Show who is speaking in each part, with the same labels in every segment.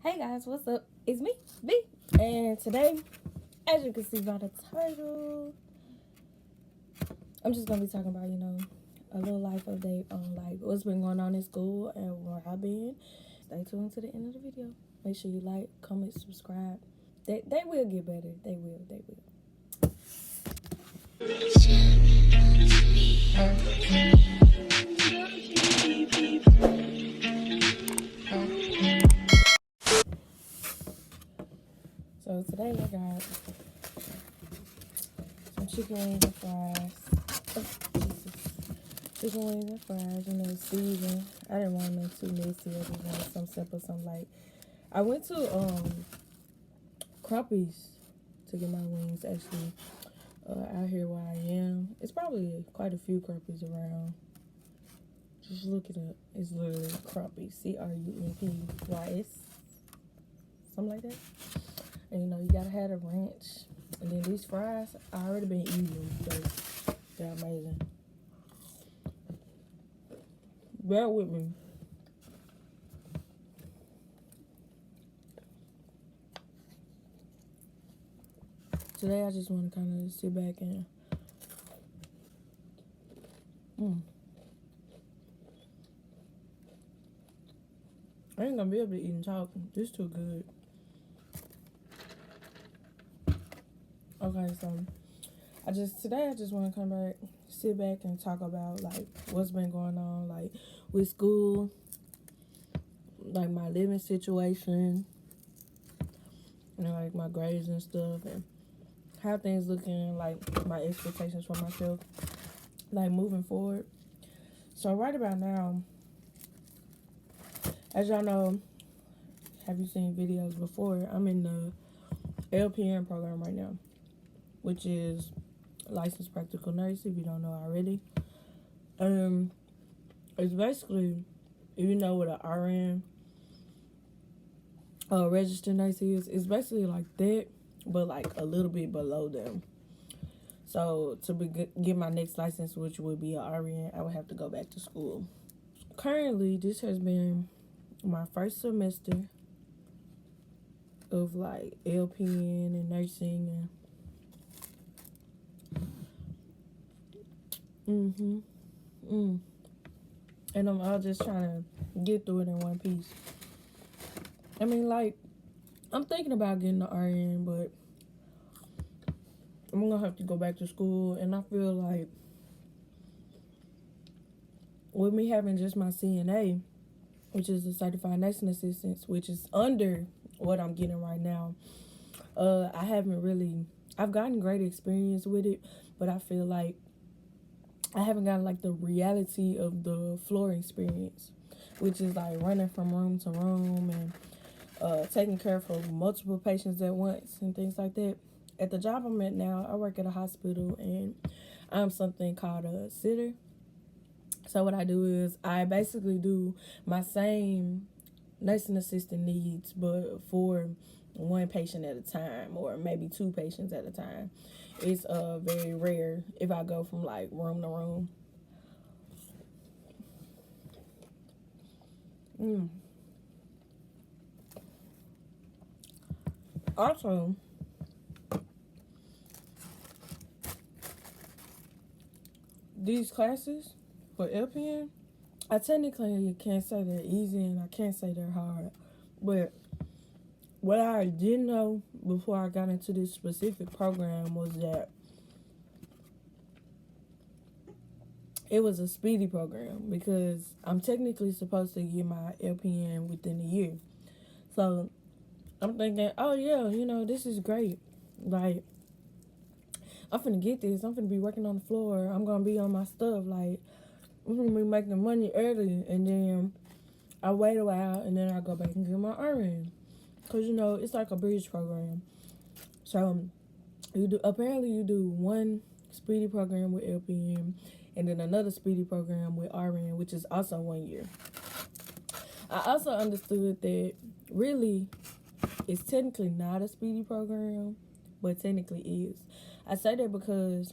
Speaker 1: Hey guys, what's up? It's me, B. And today, as you can see by the title, I'm just gonna be talking about, a little life update on like what's been going on in school and where I've been. Stay tuned to the end of the video. Make sure you like, comment, subscribe. They will get better. They will. So today I got some chicken wings and fries. Oh, Jesus. Chicken wings and fries, season. I didn't want them too messy. I just wanted some simple, some light. I went to CRUMPYS to get my wings actually. Out here where I am. It's probably quite a few CRUMPYS around. Just look it up. It's literally CRUMPYS. CRUMPYS. Something like that. And you gotta have a ranch. And then these fries, I already been eating them, so they're amazing. Bear with me. Today I just want to kind of sit back and I ain't gonna be able to eat and talk. This too good. Okay, so today I just want to come back, sit back and talk about like what's been going on like with school, like my living situation, and like my grades and stuff, and how things looking, like my expectations for myself, like moving forward. So right about now, as y'all know, have you seen videos before? I'm in the LPN program right now, which is licensed practical nurse, if you don't know already. It's basically, if you know what an RN, registered nurse is, it's basically like that, but like a little bit below them. So to get my next license, which would be an RN, I would have to go back to school. Currently, this has been my first semester of like LPN and nursing and I'm all just trying to get through it in one piece. I mean, like, I'm thinking about getting the RN, but I'm gonna have to go back to school, and I feel like with me having just my CNA, which is a certified nursing assistant, which is under what I'm getting right now, I've gotten great experience with it, but I feel like I haven't gotten like the reality of the floor experience, which is like running from room to room and taking care of multiple patients at once and things like that. At the job I'm at now, I work at a hospital and I'm something called a sitter. So what I do is I basically do my same nursing assistant needs, but for one patient at a time, or maybe two patients at a time. It's very rare if I go from like room to room. Also, these classes for LPN, I technically can't say they're easy and I can't say they're hard, but what I didn't know before I got into this specific program was that it was a speedy program, because I'm technically supposed to get my LPN within a year. So I'm thinking, oh yeah, this is great. Like, I'm finna get this. I'm finna be working on the floor. I'm gonna be on my stuff. Like, I'm gonna be making money early, and then I wait a while, and then I go back and get my RN. Cause it's like a bridge program. So you do one speedy program with LPN, and then another speedy program with RN, which is also 1 year. I also understood that really it's technically not a speedy program, but technically is. I say that because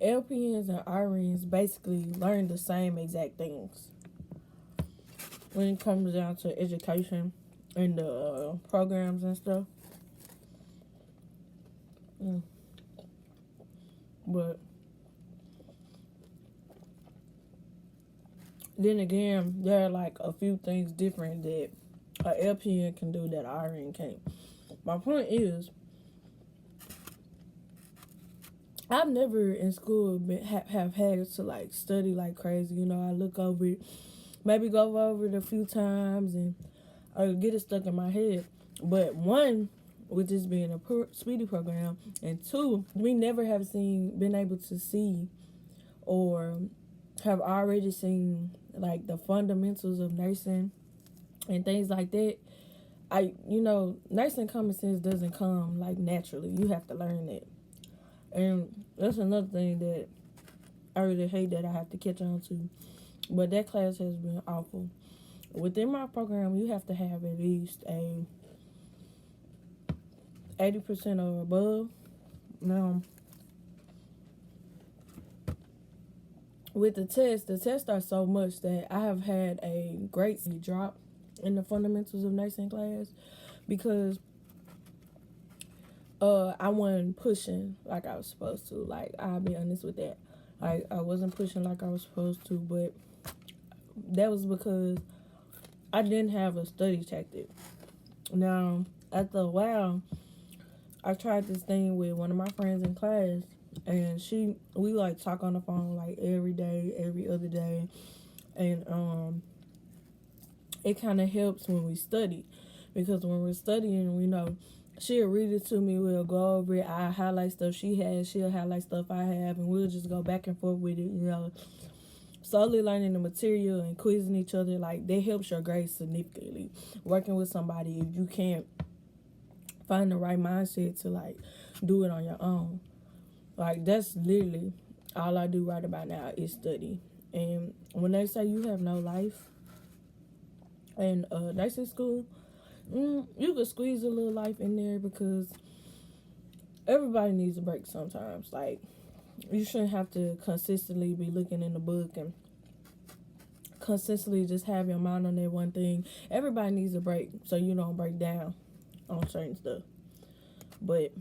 Speaker 1: LPNs and RNs basically learn the same exact things. when it comes down to education and the programs and stuff. Mm. But then again, there are like a few things different that a LPN can do that RN can't. My point is, I've never in school have had to like study like crazy. You know, I look over it, maybe go over it a few times and or get it stuck in my head. But one, with this being a speedy program, and two, we never have been able to see or have already seen like the fundamentals of nursing and things like that. Nursing common sense doesn't come like naturally. You have to learn it. And that's another thing that I really hate that I have to catch on to. But that class has been awful. Within my program, you have to have at least a 80% or above. Now, with the tests are so much that I have had a great drop in the fundamentals of nursing class because I wasn't pushing like I was supposed to. Like, I'll be honest with that. I wasn't pushing like I was supposed to, but that was because I didn't have a study tactic. Now, after a while, I tried this thing with one of my friends in class, and we like talk on the phone like every day, every other day, and it kind of helps when we study, because when we're studying, we know she'll read it to me, we'll go over it, I highlight stuff she has, she'll highlight stuff I have, and we'll just go back and forth with it, slowly learning the material and quizzing each other. Like, that helps your grades significantly. Working with somebody, if you can't find the right mindset to like do it on your own, like, that's literally all I do right about now is study. And when they say you have no life in nursing school, you could squeeze a little life in there, because everybody needs a break sometimes. Like, you shouldn't have to consistently be looking in the book and consistently just have your mind on that one thing. Everybody needs a break so you don't break down on certain stuff. But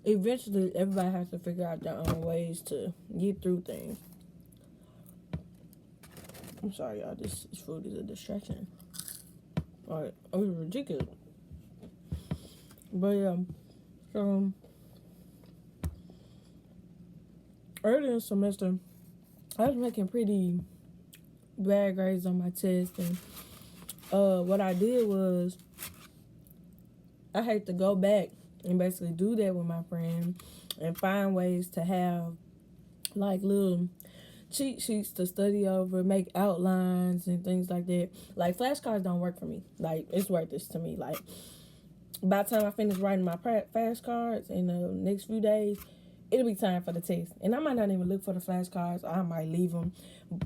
Speaker 1: eventually, everybody has to figure out their own ways to get through things. I'm sorry, y'all. This food is a distraction. Alright, it was ridiculous. But yeah, so earlier in the semester, I was making pretty bad grades on my test, and what I did was I had to go back and basically do that with my friend and find ways to have like little cheat sheets to study over, make outlines and things like that. Like, flashcards don't work for me. Like, it's worthless to me. Like, by the time I finish writing my flashcards in the next few days, it'll be time for the test. And I might not even look for the flashcards. I might leave them.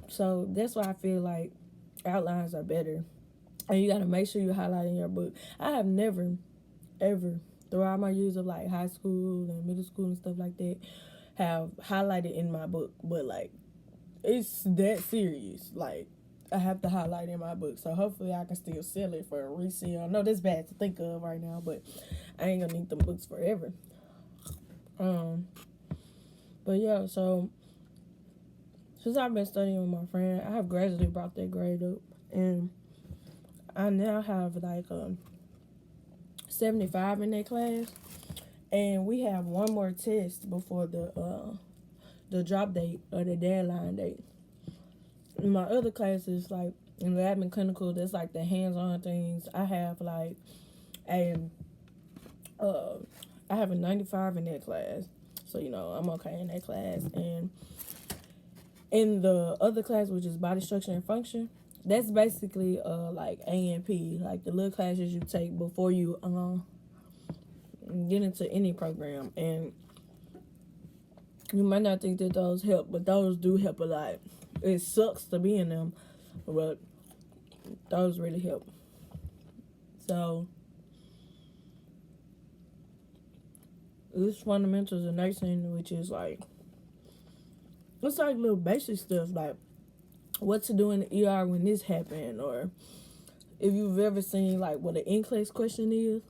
Speaker 1: So that's why I feel like outlines are better. And you got to make sure you highlight in your book. I have never, ever, throughout my years of like high school and middle school and stuff like that, have highlighted in my book. But like, it's that serious. Like, I have to highlight in my book. So hopefully I can still sell it for a resale. I know that's bad to think of right now, but I ain't gonna need them books forever. But yeah, so since I've been studying with my friend, I have gradually brought that grade up, and I now have like 75 in that class, and we have one more test before the drop date or the deadline date. In my other classes, like in lab and clinical, that's like the hands-on things. I have like I have a 95 in that class, so I'm okay in that class. And in the other class, which is body structure and function, that's basically like A&P, like the little classes you take before you get into any program. And you might not think that those help, but those do help a lot. It sucks to be in them, but those really help. So this fundamentals of nursing, which is like, it's like little basic stuff. Like, what to do in the ER when this happened, or if you've ever seen like what an NCLEX question is.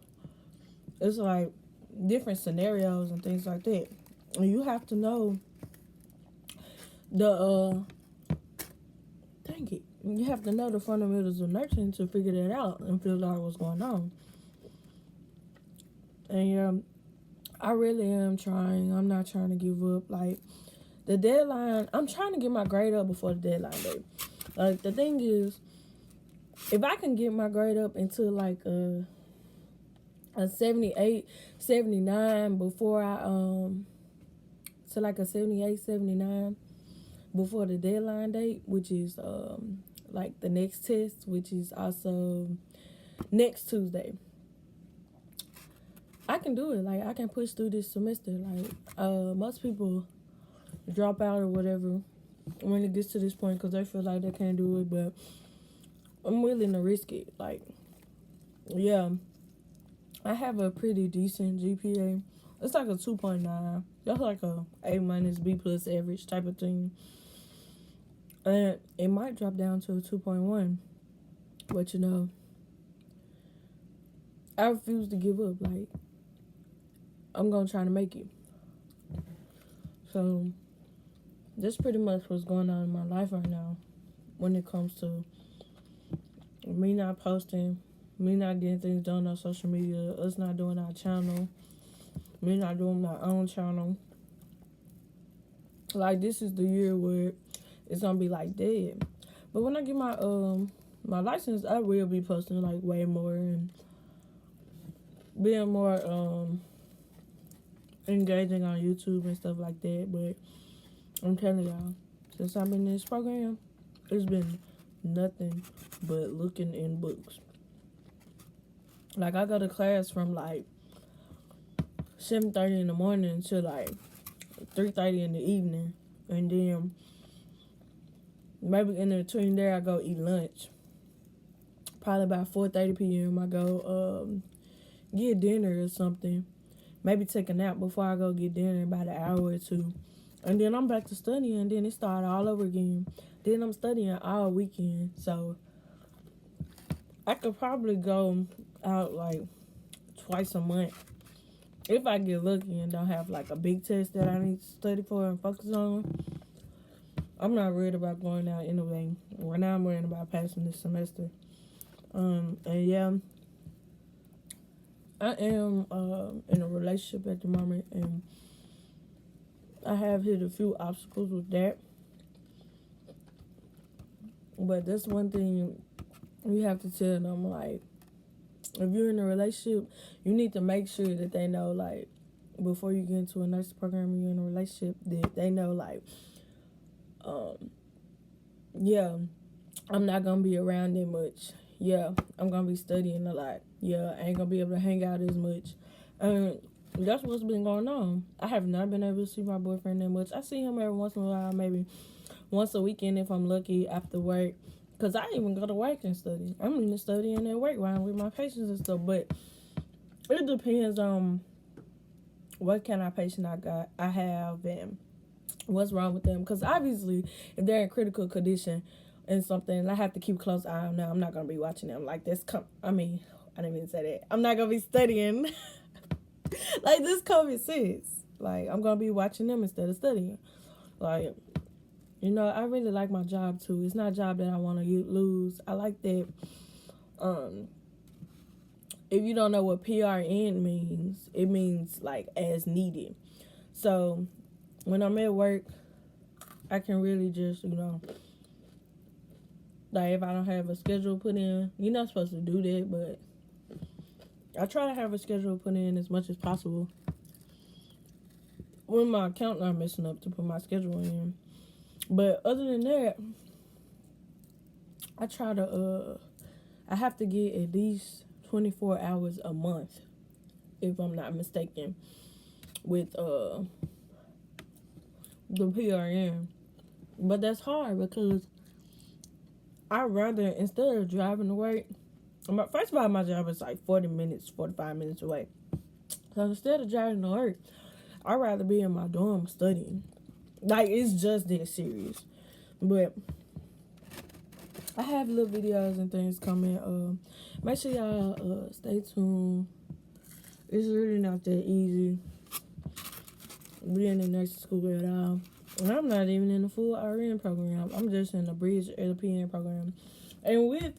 Speaker 1: It's like different scenarios and things like that. And you have to know you have to know the fundamentals of nursing to figure that out and figure out what's going on. And yeah, I really am trying. I'm not trying to give up. Like, the deadline, I'm trying to get my grade up before the deadline date. Like, the thing is, if I can get my grade up into like a 78, 79 before to like a 78, 79 before the deadline date, which is like the next test, which is also next Tuesday. I can do it. Like, I can push through this semester. Like, most people drop out or whatever when it gets to this point because they feel like they can't do it, but I'm willing to risk it. Like, yeah, I have a pretty decent GPA. It's like a 2.9. That's like a A minus B plus average type of thing. And it might drop down to a 2.1. But, you know, I refuse to give up. Like, I'm going to try to make it. So, that's pretty much what's going on in my life right now when it comes to me not posting, me not getting things done on social media, us not doing our channel, me not doing my own channel. Like, this is the year where it's gonna be like dead. But when I get my my license, I will be posting like way more and being more engaging on YouTube and stuff like that. But I'm telling y'all, since I've been in this program, it's been nothing but looking in books. Like, I go to class from like 7:30 in the morning to like 3:30 in the evening, and then maybe in between there I go eat lunch. Probably about 4:30 p.m. I go get dinner or something. Maybe take a nap before I go get dinner, about an hour or two. And then I'm back to studying, and then it started all over again. Then I'm studying all weekend. So I could probably go out like twice a month if I get lucky and don't have like a big test that I need to study for and focus on. I'm not worried about going out anyway. Right now I'm worried about passing this semester. And yeah, I am in a relationship at the moment, and I have hit a few obstacles with that. But that's one thing you have to tell them, like, if you're in a relationship, you need to make sure that they know, like, before you get into a nursing program, you're in a relationship, that they know, like, yeah, I'm not going to be around that much. Yeah, I'm going to be studying a lot. Yeah, I ain't going to be able to hang out as much. That's what's been going on. I have not been able to see my boyfriend that much. I see him every once in a while, maybe once a weekend if I'm lucky after work. Because I even go to work and study. I'm even studying at work while I'm with my patients and stuff. But it depends on what kind of patient I have and what's wrong with them. Because obviously, if they're in critical condition and something, I have to keep a close eye on them. I'm not going to be watching them like this. I didn't even say that. I'm not going to be studying. Like, this common sense. Like, I'm going to be watching them instead of studying. Like, you know, I really like my job, too. It's not a job that I want to lose. I like that. If you don't know what PRN means, it means, like, as needed. So, when I'm at work, I can really just, you know, like, if I don't have a schedule put in, you're not supposed to do that, but I try to have a schedule put in as much as possible when my account not messing up to put my schedule in. But other than that, I try to, I have to get at least 24 hours a month, if I'm not mistaken, with the PRN. But that's hard because I'd rather, instead of driving to work, first of all, my job is like 45 minutes away. So instead of driving to work, I'd rather be in my dorm studying. Like, it's just that serious. But I have little videos and things coming. Make sure y'all stay tuned. It's really not that easy being in nursing school at all. And I'm not even in the full RN program. I'm just in the bridge LPN program. And with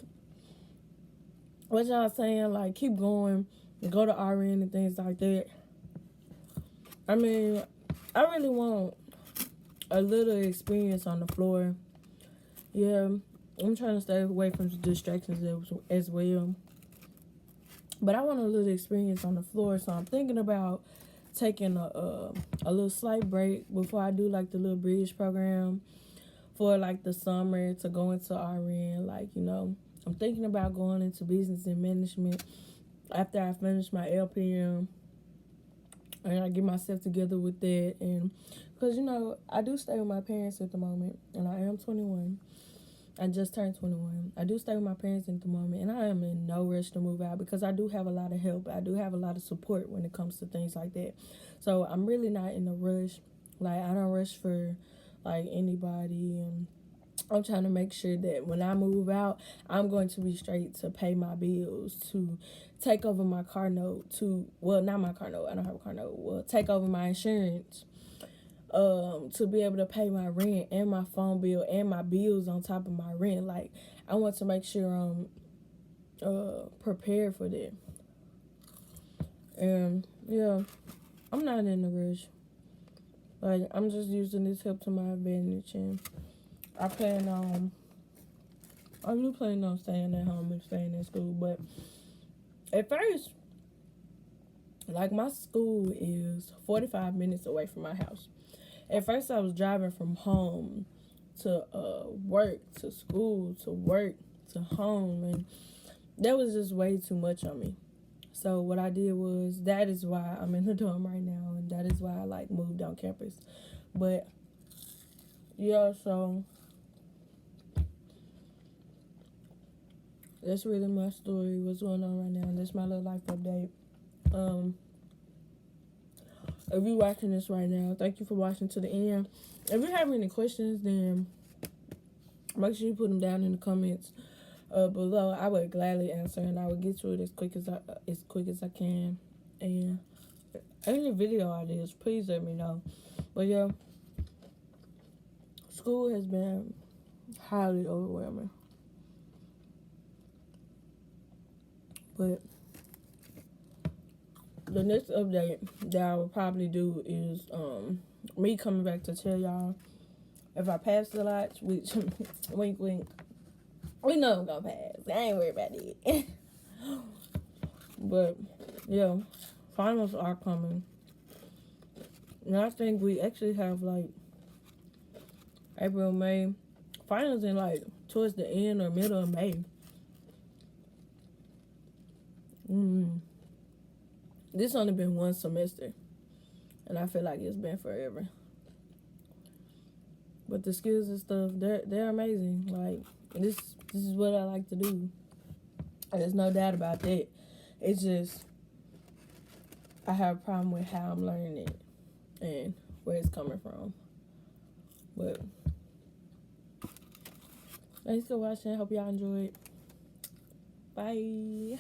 Speaker 1: what y'all saying, like, keep going, go to RN and things like that. I mean, I really want a little experience on the floor. Yeah, I'm trying to stay away from distractions as well. But I want a little experience on the floor, so I'm thinking about taking a little slight break before I do, like, the little bridge program for, like, the summer to go into RN. Like, you know, I'm thinking about going into business and management after I finish my LPM. And I get myself together with that. And because, you know, I do stay with my parents at the moment, and I am 21. I just turned 21. I do stay with my parents at the moment, and I am in no rush to move out because I do have a lot of help. I do have a lot of support when it comes to things like that. So I'm really not in a rush. Like, I don't rush for, like, anybody. And I'm trying to make sure that when I move out, I'm going to be straight to pay my bills, to take over my car note, not my car note, I don't have a car note, take over my insurance, to be able to pay my rent and my phone bill and my bills on top of my rent. Like, I want to make sure I'm prepared for that. And yeah, I'm not in a rush. Like, I'm just using this help to my advantage, and I do plan on staying at home and staying in school. But at first, like, my school is 45 minutes away from my house. At first, I was driving from home to work, to school, to work, to home, and that was just way too much on me. So what I did was, that is why I'm in the dorm right now, and that is why I, like, moved on campus. But yeah, so that's really my story, what's going on right now. That's my little life update. If you're watching this right now, thank you for watching to the end. If you have any questions, then make sure you put them down in the comments below. I would gladly answer, and I will get to it as quick as I can. And any video ideas, please let me know. But yeah, school has been highly overwhelming. But the next update that I will probably do is me coming back to tell y'all if I pass the lots, which wink wink, we know I'm gonna pass. I ain't worried about it. But yeah, finals are coming. And I think we actually have, like, April, May. Finals in, like, towards the end or middle of May. This only been one semester, and I feel like it's been forever. But the skills and stuff, they're amazing. Like, this is what I like to do. There's no doubt about that. It's just, I have a problem with how I'm learning it and where it's coming from. But thanks for watching. Hope y'all enjoyed. Bye.